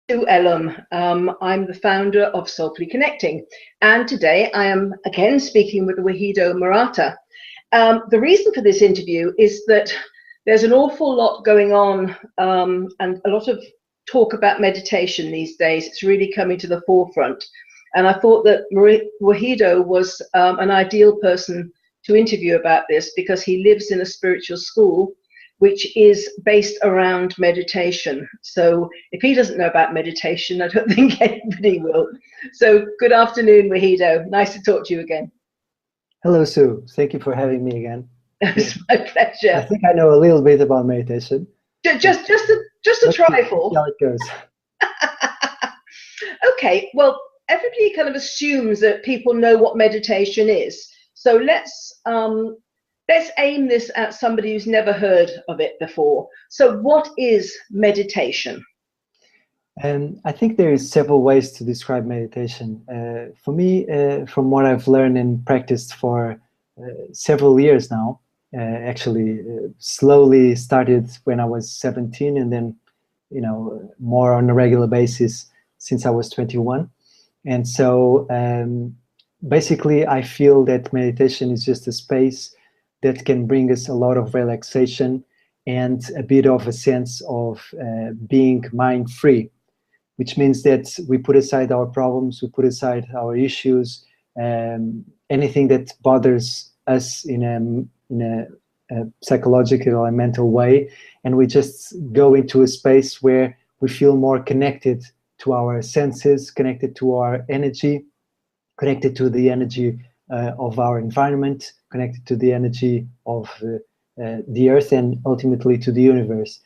To Ellam. I'm the founder of Soulfully Connecting, and today I am again speaking with Wahido Marata. The reason for this interview is that there's an awful lot going on and a lot of talk about meditation these days. It's really coming to the forefront, and I thought that Wahido was an ideal person to interview about this because he lives in a spiritual school which is based around meditation. So if he doesn't know about meditation, I don't think anybody will. So good afternoon, Wahido. Nice to talk to you again. Hello, Sue. Thank you for having me again. It's my pleasure. I think I know a little bit about meditation. Just a trifle. See how it goes. Okay, well, everybody kind of assumes that people know what meditation is. So let's aim this at somebody who's never heard of it before. So what is meditation? I think there is several ways to describe meditation. For me, from what I've learned and practiced for several years now, actually slowly started when I was 17 and then, more on a regular basis since I was 21. And so basically I feel that meditation is just a space that can bring us a lot of relaxation and a bit of a sense of being mind-free, which means that we put aside our problems, we put aside our issues, anything that bothers us in a psychological or a mental way, and we just go into a space where we feel more connected to our senses, connected to our energy, connected to the energy of our environment, connected to the energy of the earth, and ultimately to the universe.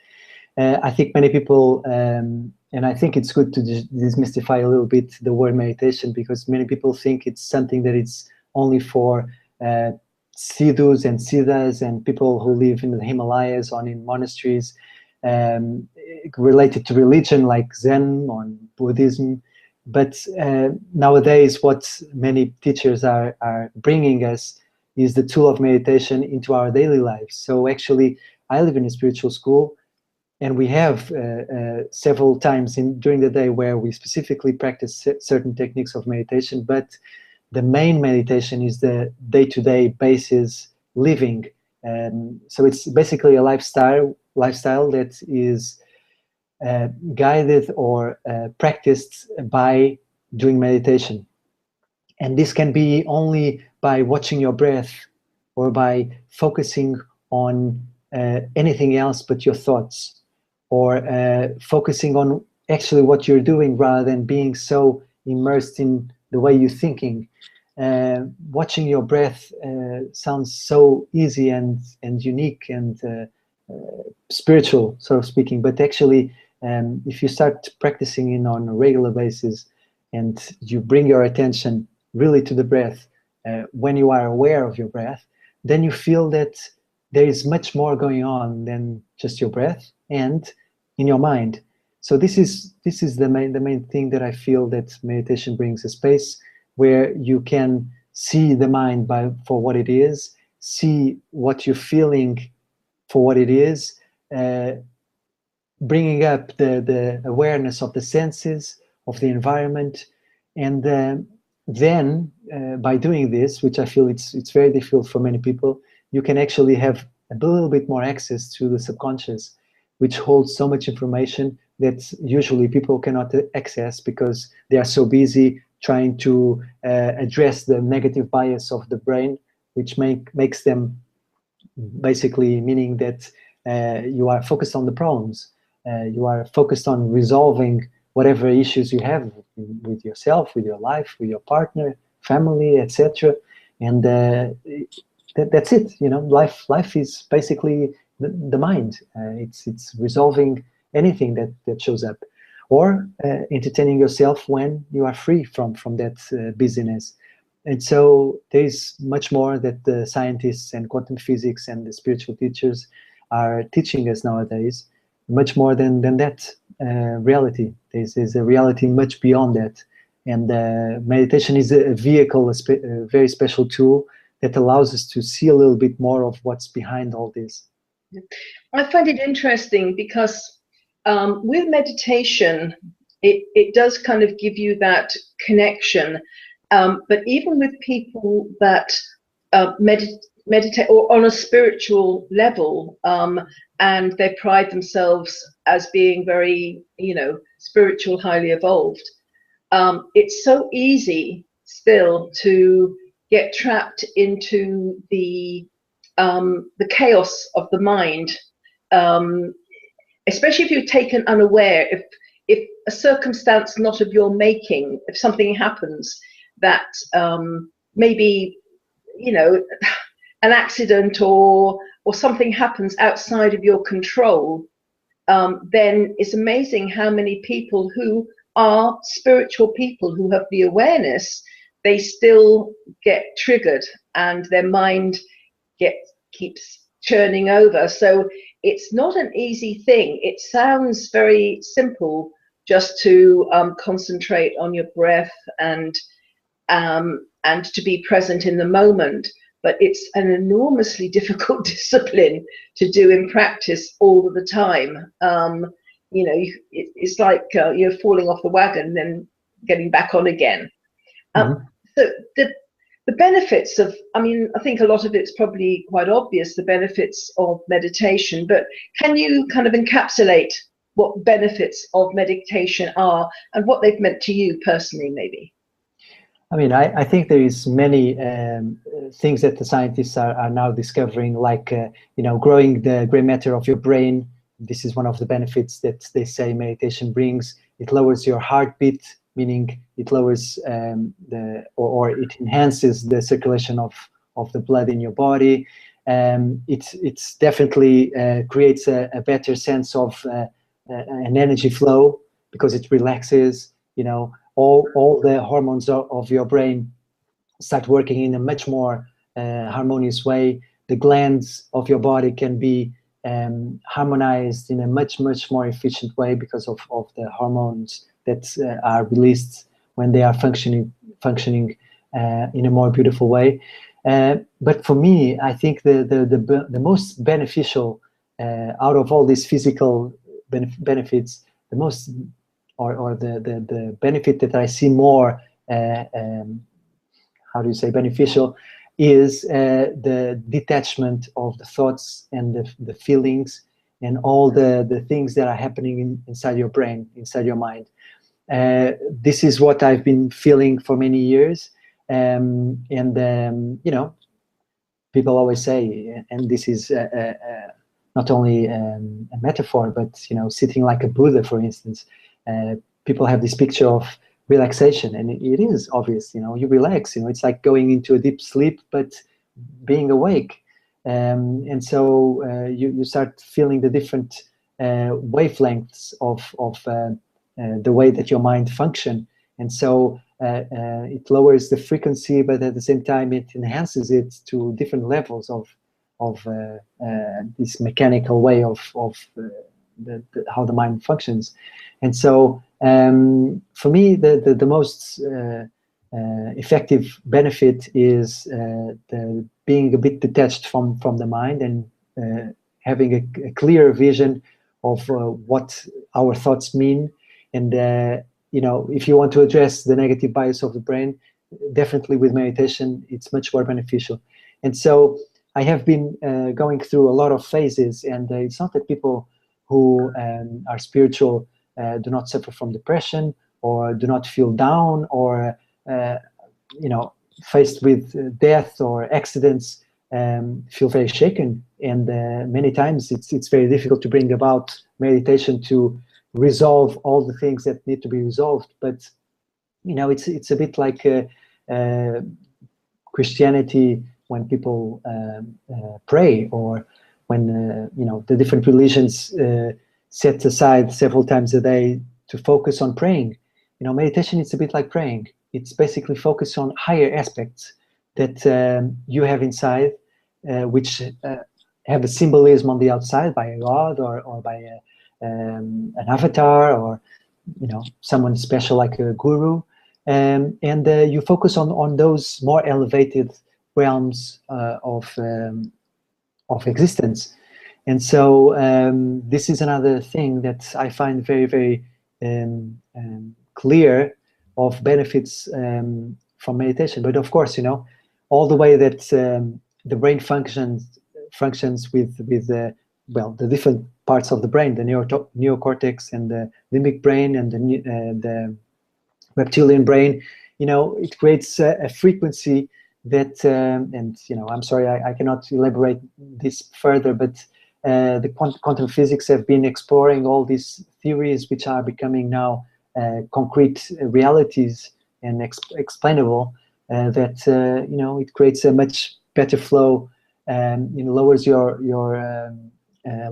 I think many people, and I think it's good to demystify a little bit the word meditation, because many people think it's something that it's only for Sidhus and Siddhas and people who live in the Himalayas or in monasteries related to religion like Zen or Buddhism. But nowadays, what many teachers are bringing us is the tool of meditation into our daily lives. So actually, I live in a spiritual school, and we have several times during the day where we specifically practice certain techniques of meditation, but the main meditation is the day-to-day basis living. So it's basically a lifestyle that is guided or practiced by doing meditation. And this can be only by watching your breath or by focusing on anything else but your thoughts, or focusing on actually what you're doing rather than being so immersed in the way you're thinking. Watching your breath sounds so easy and unique and spiritual, sort of speaking, but actually if you start practicing it on a regular basis and you bring your attention really to the breath, when you are aware of your breath, then you feel that there is much more going on than just your breath and in your mind. So this is the main thing that I feel that meditation brings, a space where you can see the mind for what it is, see what you're feeling for what it is, bringing up the awareness of the senses, of the environment, and then by doing this, which I feel it's very difficult for many people, you can actually have a little bit more access to the subconscious, which holds so much information that usually people cannot access because they are so busy trying to address the negative bias of the brain, which makes them basically meaning that you are focused on the problems. You are focused on resolving whatever issues you have with yourself, with your life, with your partner, family, etc. And that's it. Life is basically the mind. It's resolving anything that shows up, or entertaining yourself when you are free from that busyness. And so there's much more that the scientists and quantum physics and the spiritual teachers are teaching us nowadays, much more than that reality. There's a reality much beyond that. And meditation is a vehicle, a very special tool that allows us to see a little bit more of what's behind all this. I find it interesting because with meditation, it does kind of give you that connection. But even with people that meditate or on a spiritual level, and they pride themselves as being very, spiritual, highly evolved, it's so easy still to get trapped into the chaos of the mind, especially if you're taken unaware. If a circumstance not of your making, if something happens that maybe, an accident or something happens outside of your control, then it's amazing how many people who are spiritual people who have the awareness, they still get triggered and their mind keeps churning over. So it's not an easy thing. It sounds very simple, just to concentrate on your breath and to be present in the moment. But it's an enormously difficult discipline to do in practice all of the time. It's like you're falling off the wagon and then getting back on again. So the benefits of, I think a lot of it's probably quite obvious, the benefits of meditation, but can you kind of encapsulate what benefits of meditation are and what they've meant to you personally, maybe? I think there is many things that the scientists are now discovering, like, growing the gray matter of your brain. This is one of the benefits that they say meditation brings. It lowers your heartbeat, meaning it lowers or it enhances the circulation of the blood in your body. It's definitely creates a better sense of an energy flow, because it relaxes, all the hormones of your brain start working in a much more harmonious way. The glands of your body can be harmonized in a much more efficient way because of the hormones that are released when they are functioning in a more beautiful way. But for me, I think the most beneficial out of all these physical benefits, the most or the benefit that I see more beneficial, is the detachment of the thoughts and the feelings and all the things that are happening inside your brain, inside your mind. This is what I've been feeling for many years. People always say, and this is not only a metaphor, but sitting like a Buddha, for instance. People have this picture of relaxation, and it is obvious. You relax. It's like going into a deep sleep, but being awake. And so you start feeling the different wavelengths of the way that your mind function, and so it lowers the frequency, but at the same time it enhances it to different levels of this mechanical way of how the mind functions. And so for me, the most effective benefit is the being a bit detached from the mind and having a clear vision of what our thoughts mean. And if you want to address the negative bias of the brain, definitely with meditation, it's much more beneficial. And so I have been going through a lot of phases, and it's not that people who are spiritual do not suffer from depression or do not feel down or faced with death or accidents, feel very shaken. And many times it's very difficult to bring about meditation to resolve all the things that need to be resolved. But it's a bit like Christianity, when people pray, or when the different religions set aside several times a day to focus on praying. Meditation is a bit like praying. It's basically focused on higher aspects that you have inside, which have a symbolism on the outside by a god or by an avatar, or someone special like a guru, and you focus on those more elevated realms of existence. And so this is another thing that I find very, very clear of benefits from meditation. But of course, all the way that the brain functions with the different parts of the brain, the neocortex and the limbic brain and the reptilian brain, it creates a frequency that, and I'm sorry, I cannot elaborate this further, but the quantum physics have been exploring all these theories which are becoming now concrete realities and explainable, that it creates a much better flow, lowers your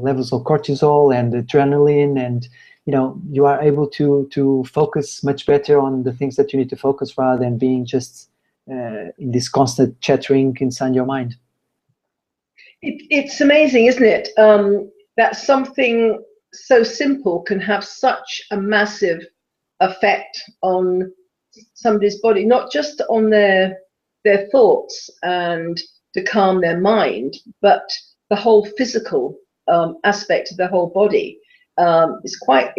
levels of cortisol and adrenaline, and you are able to focus much better on the things that you need to focus, rather than being just in this constant chattering inside your mind. It's amazing, isn't it? That something so simple can have such a massive effect on somebody's body, not just on their thoughts and to calm their mind, but the whole physical aspect of the whole body. It's quite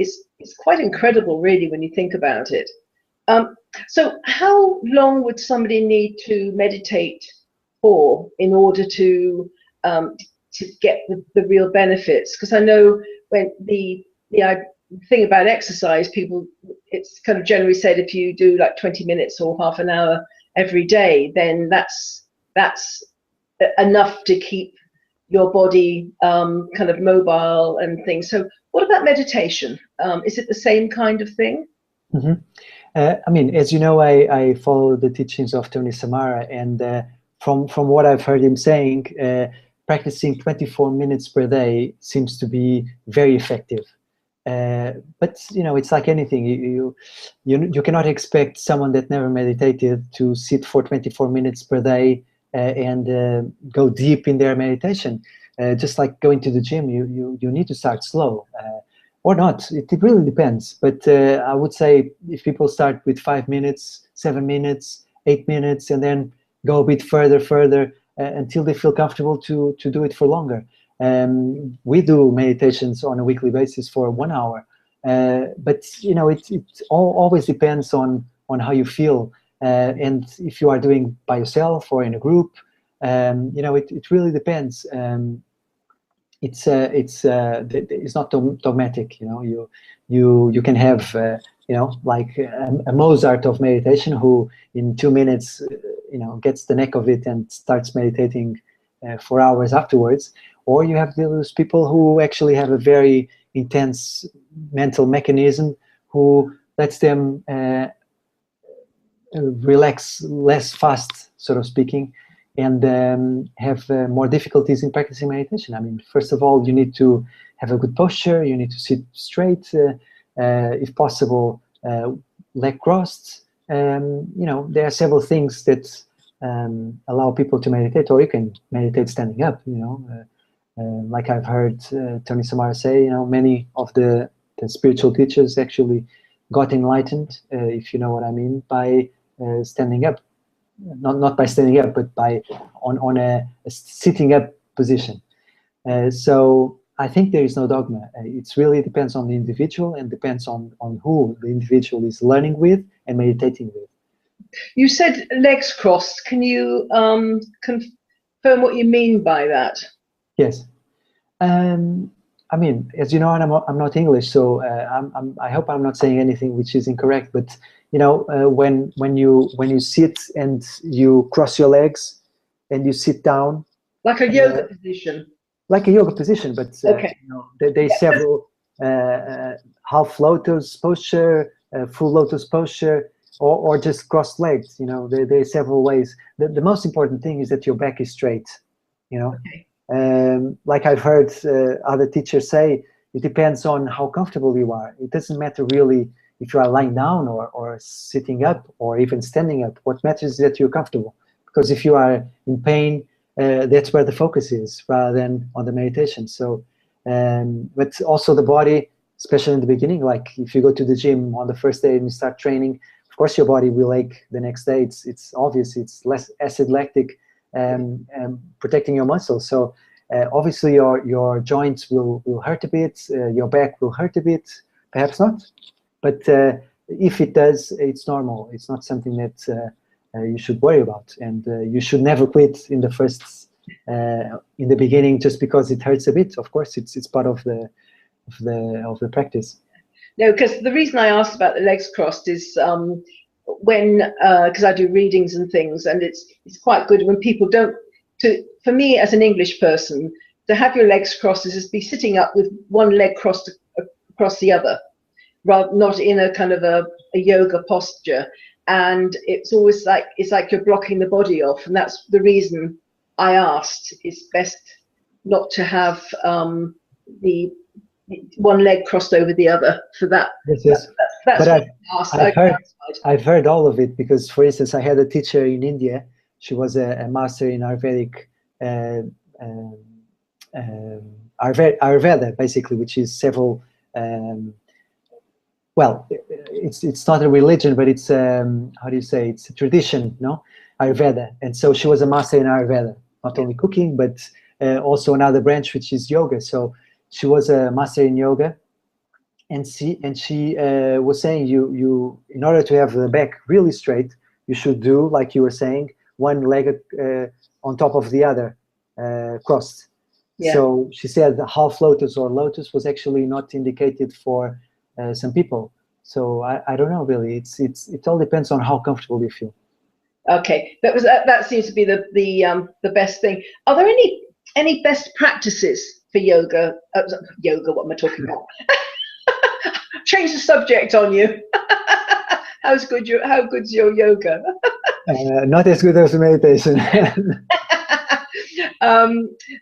incredible, really, when you think about it. So how long would somebody need to meditate for in order to get the real benefits? Because I know when the thing about exercise, it's kind of generally said if you do like 20 minutes or half an hour every day, then that's enough to keep your body kind of mobile and things. So what about meditation? Is it the same kind of thing? Mm-hmm. I mean, as you know, I follow the teachings of Tony Samara, and from what I've heard him saying, practicing 24 minutes per day seems to be very effective. But it's like anything. You cannot expect someone that never meditated to sit for 24 minutes per day and go deep in their meditation. Just like going to the gym, you need to start slow. Or not, it really depends. But I would say if people start with 5 minutes, 7 minutes, 8 minutes, and then go a bit further until they feel comfortable to do it for longer. We do meditations on a weekly basis for 1 hour, but it always depends on how you feel, and if you are doing by yourself or in a group. It really depends. It's not dogmatic. You can have like a Mozart of meditation, who in 2 minutes gets the neck of it and starts meditating for hours afterwards. Or you have those people who actually have a very intense mental mechanism, who lets them relax less fast, sort of speaking, and have more difficulties in practicing meditation. I mean, first of all, you need to have a good posture. You need to sit straight, if possible, leg crossed. There are several things that allow people to meditate, or you can meditate standing up. Like I've heard Tony Samara say, many of the spiritual teachers actually got enlightened, if you know what I mean, by standing up. Not by standing up, but by on a sitting up position. So I think there is no dogma. It really depends on the individual, and depends on who the individual is learning with and meditating with. You said legs crossed. Can you confirm what you mean by that? Yes. I mean, as you know, I'm not English, so I hope I'm not saying anything which is incorrect. But when you sit and you cross your legs and you sit down, like a yoga position. Like a yoga position, but okay. There's several half lotus posture, full lotus posture, or just crossed legs. There's several ways. The most important thing is that your back is straight. Okay. Like I've heard other teachers say, it depends on how comfortable you are. It doesn't matter really if you are lying down or sitting up or even standing up. What matters is that you're comfortable. Because if you are in pain, that's where the focus is, rather than on the meditation. So, but also the body, especially in the beginning, like if you go to the gym on the first day and you start training, of course your body will ache the next day. It's obvious. It's less acid lactic, protecting your muscles. So obviously your joints will hurt a bit, your back will hurt a bit, perhaps not. But if it does, it's normal. It's not something that you should worry about, and you should never quit in the first in the beginning just because it hurts a bit. Of course, it's part of the practice. No, because the reason I asked about the legs crossed is when because I do readings and things, and it's quite good when people don't. For me as an English person, to have your legs crossed is just be sitting up with one leg crossed across the other, rather not in a kind of a yoga posture. And it's always like you're blocking the body off, and that's the reason I asked. It's best not to have the one leg crossed over the other for that. Yes. That's but what I've heard all of it, because, for instance, I had a teacher in India. She was a master in Ayurvedic, Ayurveda, basically, which is several. Well, it's not a religion, but it's how do you say? It's a tradition, no? Ayurveda, and so she was a master in Ayurveda, not only cooking, but also another branch, which is yoga. So she was a master in yoga, and she was saying you in order to have the back really straight, you should do, like you were saying, one leg on top of the other, crossed. Yeah. So she said the half lotus or lotus was actually not indicated for some people. So I don't know, really. It all depends on how comfortable you feel. Okay, that seems to be the best thing. Are there any best practices for yoga? Yoga, what am I talking about? Change the subject on you. How good's your yoga? Not as good as meditation.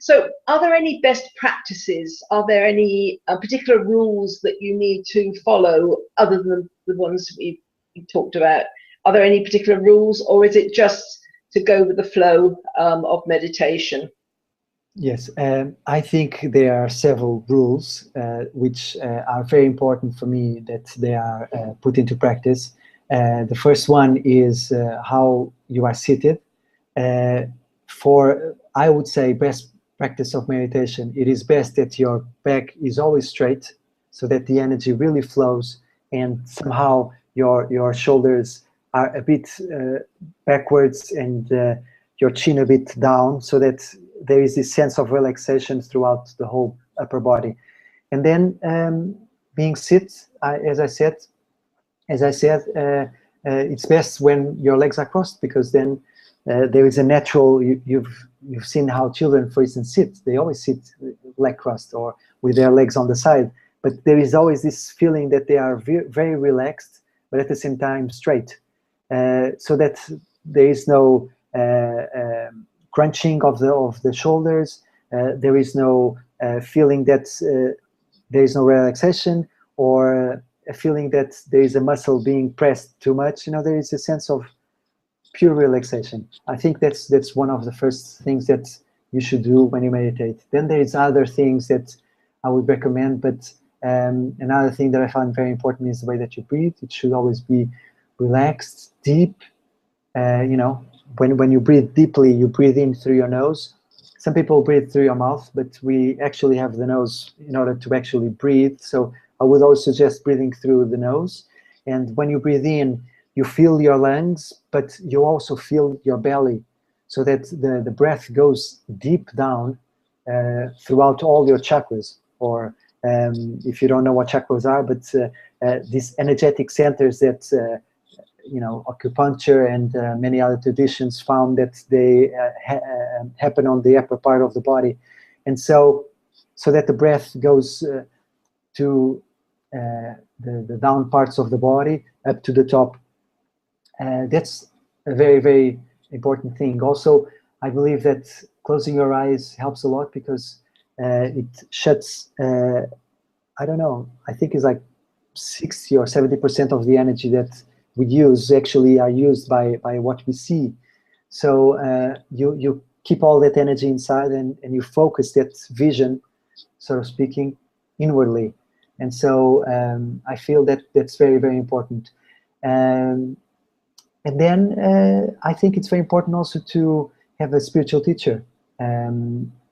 So are there any best practices? Are there any particular rules that you need to follow other than the ones we talked about? Are there any particular rules, or is it just to go with the flow of meditation? Yes, I think there are several rules which are very important for me, that they are put into practice. The first one is how you are seated. For, I would say, best practice of meditation, it is best that your back is always straight, so that the energy really flows, and somehow your shoulders are a bit backwards, and your chin a bit down, so that there is this sense of relaxation throughout the whole upper body. And then being as I said, it's best when your legs are crossed, because then there is a natural. You've seen how children, for instance, sit. They always sit leg crossed or with their legs on the side. But there is always this feeling that they are very relaxed, but at the same time straight, so that there is no crunching of the shoulders. There is no feeling that there is no relaxation, or a feeling that there is a muscle being pressed too much. There is a sense of pure relaxation. I think that's one of the first things that you should do when you meditate. Then there is other things that I would recommend, but another thing that I find very important is the way that you breathe. It should always be relaxed, deep. When you breathe deeply, you breathe in through your nose. Some people breathe through your mouth, but we actually have the nose in order to actually breathe. So I would always suggest breathing through the nose. And when you breathe in, you feel your lungs, but you also feel your belly, so that the breath goes deep down throughout all your chakras. Or if you don't know what chakras are, but these energetic centers that acupuncture and many other traditions found that they happen on the upper part of the body, and so that the breath goes to the down parts of the body up to the top. That's a very, very important thing. Also, I believe that closing your eyes helps a lot, because it shuts, I don't know, I think it's like 60 or 70% of the energy that we use actually are used by what we see. So you keep all that energy inside, and you focus that vision, sort of speaking, inwardly. And so I feel that that's very, very important. And then I think it's very important also to have a spiritual teacher,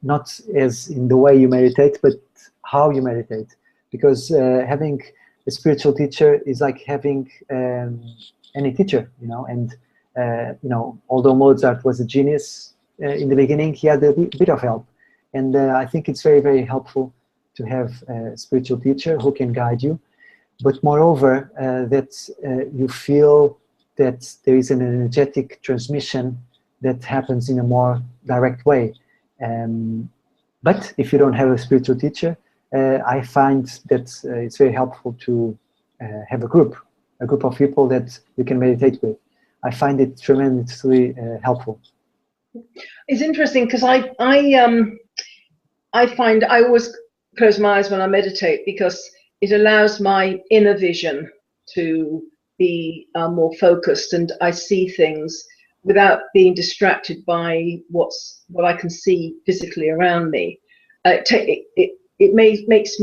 not as in the way you meditate, but how you meditate. Because having a spiritual teacher is like having any teacher, you know. And you know, although Mozart was a genius in the beginning, he had a bit of help, and I think it's very, very helpful to have a spiritual teacher who can guide you. But moreover, that you feel that there is an energetic transmission that happens in a more direct way. But if you don't have a spiritual teacher, I find that it's very helpful to have a group of people that you can meditate with. I find it tremendously helpful. It's interesting because I find I always close my eyes when I meditate because it allows my inner vision to be more focused, and I see things without being distracted by what I can see physically around me. It makes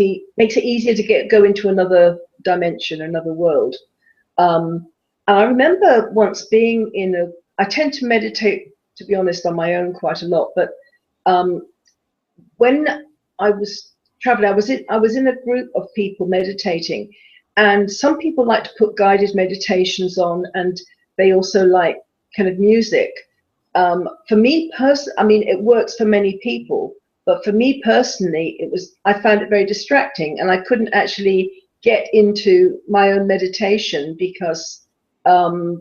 it easier to go into another dimension, another world. And I remember once being I tend to meditate, to be honest, on my own quite a lot, but when I was traveling, I was in a group of people meditating, and some people like to put guided meditations on, and they also like kind of music. For me personally, I mean, it works for many people, but for me personally, I found it very distracting, and I couldn't actually get into my own meditation because, and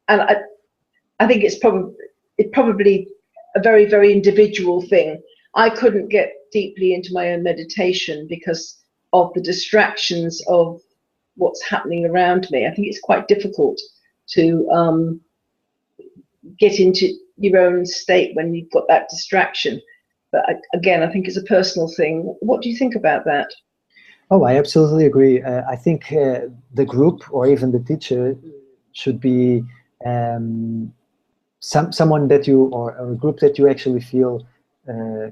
I think it's probably a very, very individual thing. I couldn't get deeply into my own meditation because of the distractions of what's happening around me. I think it's quite difficult to get into your own state when you've got that distraction. But again, I think it's a personal thing. What do you think about that? Oh, I absolutely agree. I think the group or even the teacher should be someone that you, or a group that you actually feel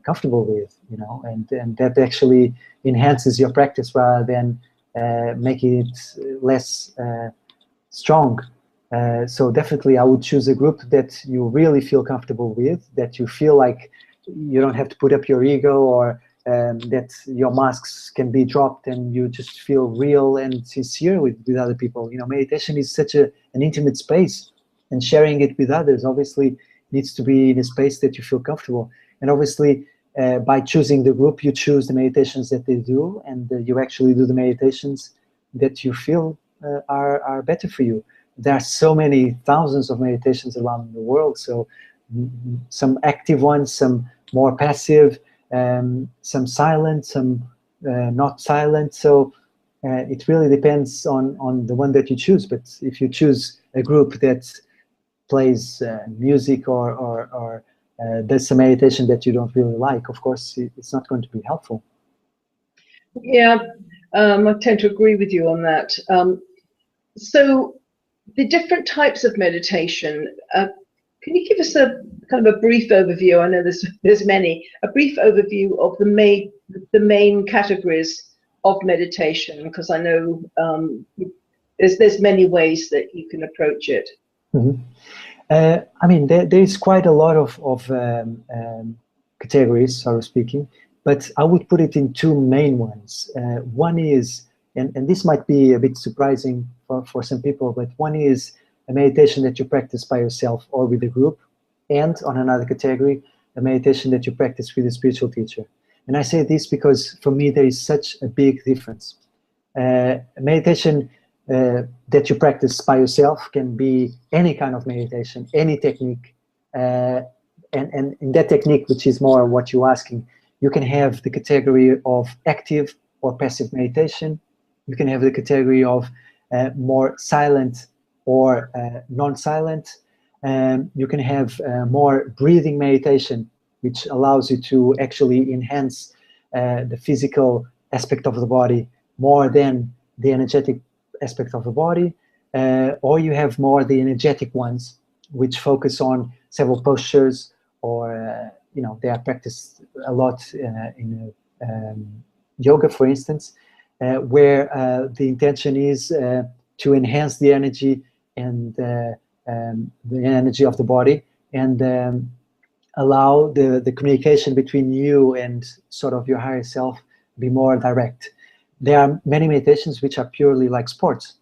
comfortable with, you know, and that actually enhances your practice rather than making it less strong. So definitely I would choose a group that you really feel comfortable with, that you feel like you don't have to put up your ego, or that your masks can be dropped and you just feel real and sincere with other people. You know, meditation is such an intimate space, and sharing it with others obviously needs to be in a space that you feel comfortable. And obviously, by choosing the group, you choose the meditations that they do, and you actually do the meditations that you feel are better for you. There are so many thousands of meditations around the world, so some active ones, some more passive, some silent, some not silent. So it really depends on the one that you choose. But if you choose a group that plays music or does some meditation that you don't really like, of course, it's not going to be helpful. Yeah, I tend to agree with you on that. So the different types of meditation, can you give us a kind of a brief overview? I know there's many. A brief overview of the main categories of meditation, because I know there's many ways that you can approach it. Mm-hmm. I mean, there is quite a lot of categories, so speaking, but I would put it in two main ones. One is, and this might be a bit surprising for some people, but one is a meditation that you practice by yourself or with a group, and on another category, a meditation that you practice with a spiritual teacher. And I say this because for me there is such a big difference. Meditation that you practice by yourself can be any kind of meditation, any technique, and in that technique, which is more what you're asking, you can have the category of active or passive meditation. You can have the category of more silent or non-silent. You can have more breathing meditation, which allows you to actually enhance the physical aspect of the body more than the energetic aspect of the body. Or you have more the energetic ones, which focus on several postures, or you know, they are practiced a lot in yoga, for instance, where the intention is to enhance the energy and the energy of the body, and allow the communication between you and sort of your higher self be more direct. there are many meditations which are purely like sports.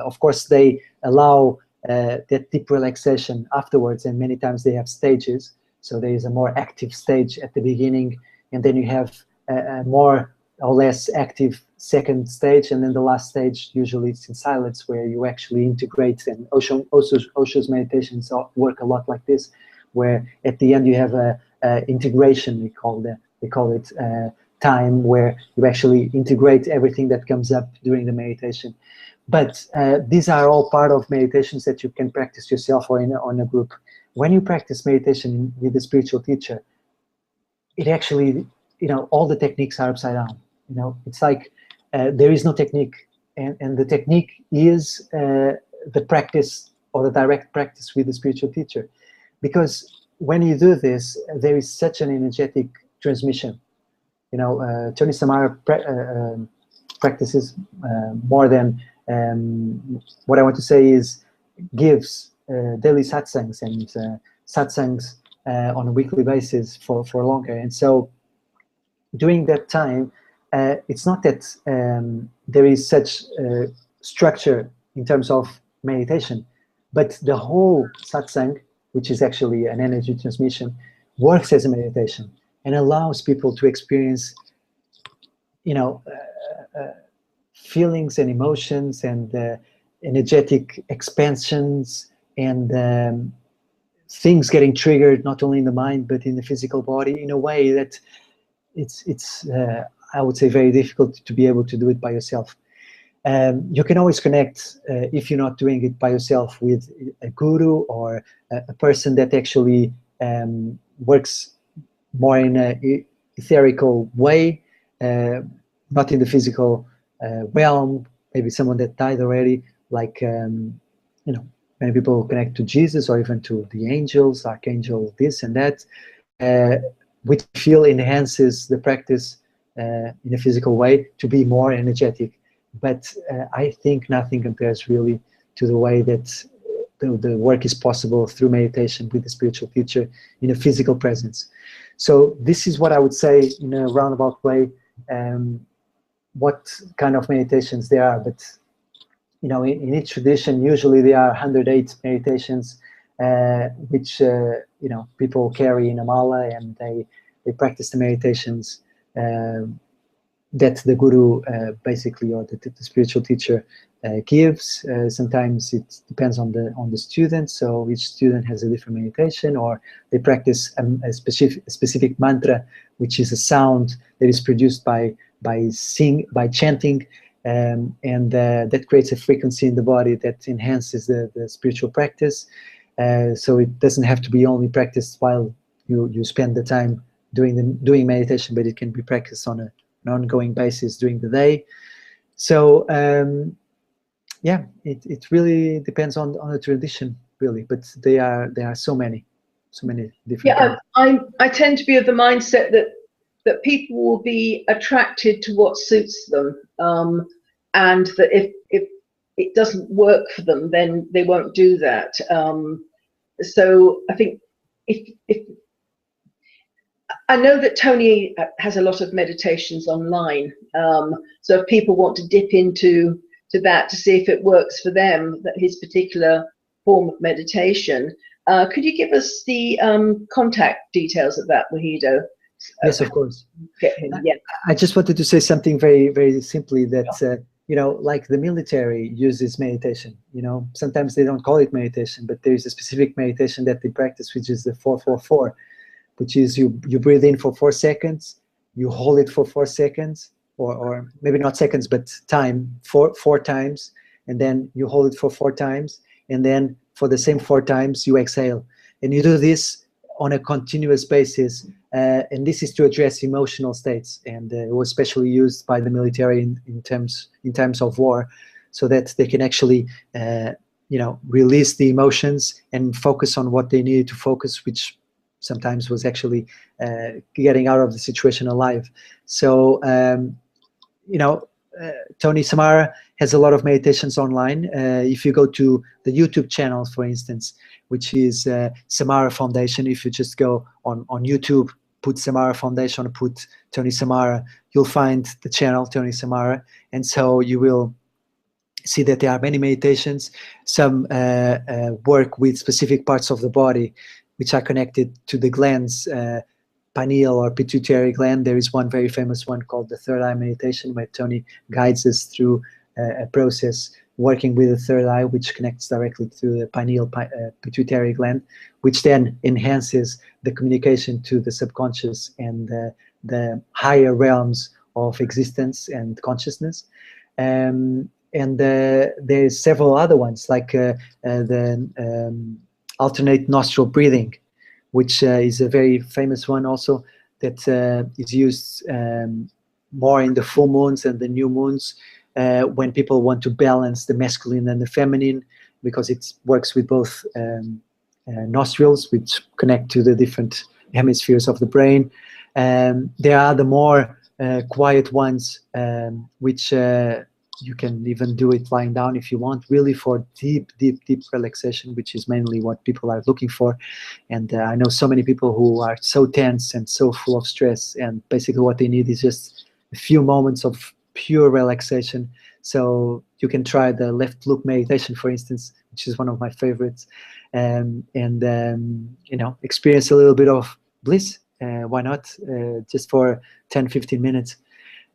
Of course, they allow that deep relaxation afterwards, and many times they have stages. So there is a more active stage at the beginning, and then you have a more or less active second stage, and then the last stage usually it's in silence, where you actually integrate. And Osho's meditations work a lot like this, where at the end you have a integration, we call it time, where you actually integrate everything that comes up during the meditation. But these are all part of meditations that you can practice yourself or on a group. When you practice meditation with a spiritual teacher, it actually, all the techniques are upside down. It's like there is no technique, and the technique is the practice, or the direct practice with the spiritual teacher. Because when you do this, there is such an energetic transmission. Tony Samara practices more than, what I want to say is, gives daily satsangs and satsangs on a weekly basis for longer. And so during that time, it's not that there is such structure in terms of meditation, but the whole satsang, which is actually an energy transmission, works as a meditation and allows people to experience, feelings and emotions and energetic expansions and things getting triggered not only in the mind but in the physical body, in a way that it's I would say very difficult to be able to do it by yourself. You can always connect, if you're not doing it by yourself, with a guru or a person that actually works more in an etherical way, not in the physical realm. Maybe someone that died already, like many people connect to Jesus or even to the angels, archangel, this and that, which feel enhances the practice in a physical way to be more energetic. But I think nothing compares really to the way that the work is possible through meditation with the spiritual teacher in a physical presence. So this is what I would say in a roundabout way, what kind of meditations there are. But in each tradition, usually there are 108 meditations, which people carry in a mala, and they practice the meditations that the guru basically, or the spiritual teacher gives. Sometimes it depends on the student, so each student has a different meditation, or they practice a specific mantra, which is a sound that is produced by chanting, and that creates a frequency in the body that enhances the spiritual practice. So it doesn't have to be only practiced while you spend the time doing meditation, but it can be practiced on an ongoing basis during the day. So yeah, it really depends on the tradition, really. But there are so many different. Yeah, I tend to be of the mindset that people will be attracted to what suits them, and that if it doesn't work for them, then they won't do that. So I think if I know that Tony has a lot of meditations online, so if people want to dip into that to see if it works for them, that his particular form of meditation, could you give us the contact details of that, Wahido? Yes, of course. Get him. Yeah. I just wanted to say something very, very simply, that like the military uses meditation. Sometimes they don't call it meditation, but there is a specific meditation that they practice, which is the 4-4-4, which is you breathe in for 4 seconds, you hold it for 4 seconds, or maybe not seconds, but time, four times, and then you hold it for 4 times, and then for the same 4 times you exhale, and you do this on a continuous basis. And this is to address emotional states, and it was specially used by the military in times of war, so that they can actually release the emotions and focus on what they needed to focus, which sometimes was actually getting out of the situation alive. So Tony Samara has a lot of meditations online. If you go to the YouTube channel, for instance, which is Samara Foundation, if you just go on YouTube, put Samara Foundation, put Tony Samara, you'll find the channel Tony Samara, and so you will see that there are many meditations. Some work with specific parts of the body which are connected to the glands, pineal or pituitary gland. There is one very famous one called the third eye meditation, where Tony guides us through a process working with the third eye, which connects directly to the pineal pituitary gland, which then enhances the communication to the subconscious and the higher realms of existence and consciousness. And there's several other ones, like the alternate nostril breathing, which is a very famous one also, that is used more in the full moons and the new moons, when people want to balance the masculine and the feminine, because it works with both nostrils, which connect to the different hemispheres of the brain. There are the more quiet ones, which you can even do it lying down if you want, really for deep, deep, deep relaxation, which is mainly what people are looking for. And I know so many people who are so tense and so full of stress, and basically what they need is just a few moments of pure relaxation. So you can try the left look meditation, for instance, which is one of my favorites, and you know, experience a little bit of bliss. Why not? Just for 10-15 minutes.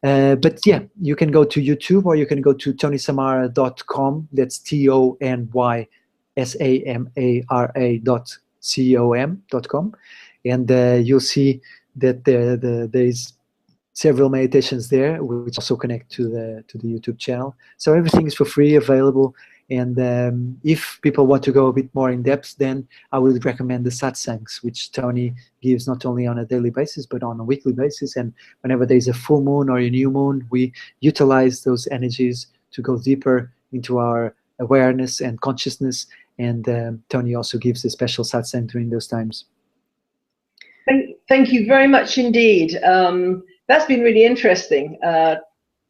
But yeah, you can go to YouTube, or you can go to tonysamara.com. That's TonySamara.com, and you'll see that there's several meditations there, which also connect to the YouTube channel. So everything is for free, available. And if people want to go a bit more in depth, then I would recommend the satsangs, which Tony gives not only on a daily basis, but on a weekly basis. And whenever there's a full moon or a new moon, we utilize those energies to go deeper into our awareness and consciousness. And Tony also gives a special satsang during those times. Thank you very much indeed. That's been really interesting.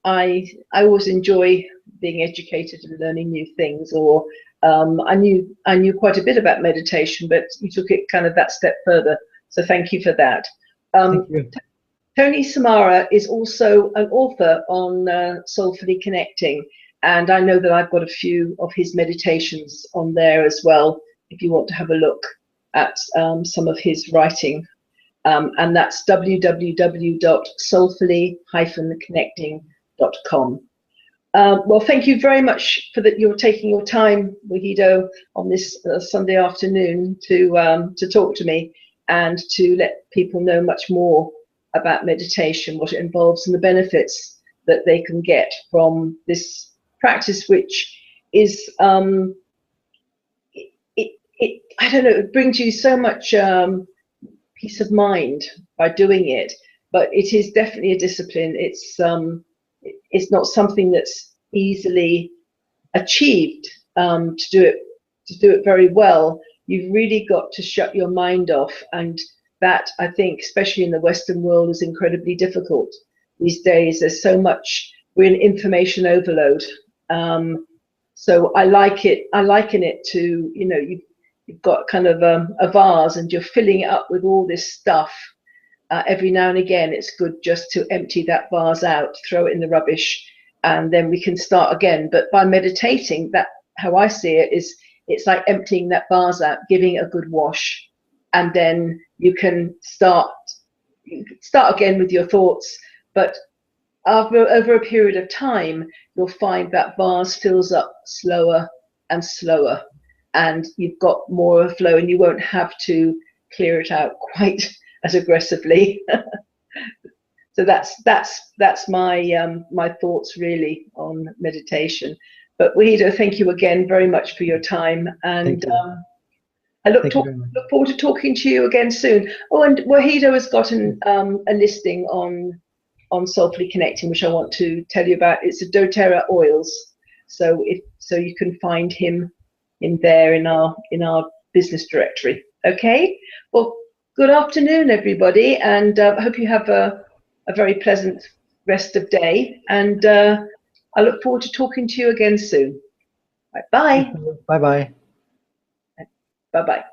I always enjoy being educated and learning new things. Or I knew quite a bit about meditation, but you took it kind of that step further. So thank you for that. Thank you. Tony Samara is also an author on soulfully connecting, and I know that I've got a few of his meditations on there as well, if you want to have a look at some of his writing. And that's www.soulfully-connecting.com. Well, thank you very much for that. You're taking your time, Wahido, on this Sunday afternoon to talk to me and to let people know much more about meditation, what it involves, and the benefits that they can get from this practice, which is I don't know, it brings you so much peace of mind by doing it, but it is definitely a discipline. It's not something that's easily achieved. To do it very well, you've really got to shut your mind off, and that, I think, especially in the Western world, is incredibly difficult these days. There's so much, we're in information overload. So I liken it to, you know, you've got kind of a vase and you're filling it up with all this stuff. Every now and again, it's good just to empty that vase out, throw it in the rubbish, and then we can start again. But by meditating, that, how I see it, is it's like emptying that vase out, giving it a good wash, and then you can start again with your thoughts. But over a period of time, you'll find that vase fills up slower and slower, and you've got more flow, and you won't have to clear it out quite as aggressively. So that's my my thoughts really on meditation. But Wahido, thank you again very much for your time, and I look forward to talking to you again soon. Oh, and Wahido has got a listing on Soulfully Connecting, which I want to tell you about. It's a doTERRA oils, so you can find him in there in our business directory. Okay, well, good afternoon everybody, and I hope you have a very pleasant rest of day, and I look forward to talking to you again soon. Bye bye. Bye bye. Bye bye.